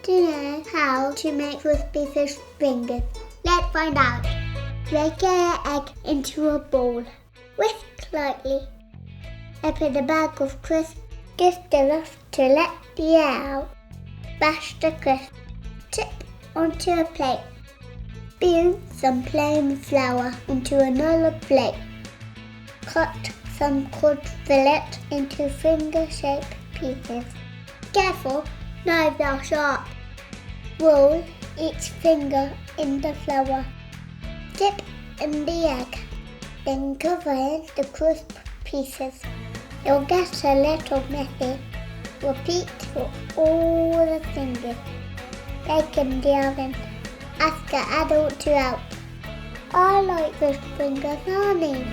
to know how to make crispy fish fingers? Let's find out. Break an egg into a bowl. Whisk slightly. Open a bag of crisps just enough to let the air out. Mash the crisps. Tip onto a plate. Spoon some plain flour into another plate. Cut some cod fillet into finger-shaped pieces. Careful, knives are sharp. Roll each finger in the flour. Dip in the egg. Then cover in the crisp pieces. You'll get a little messy. Repeat for all the fingers. Bake in the oven. Ask an adult to help. I like fish fingers, honey.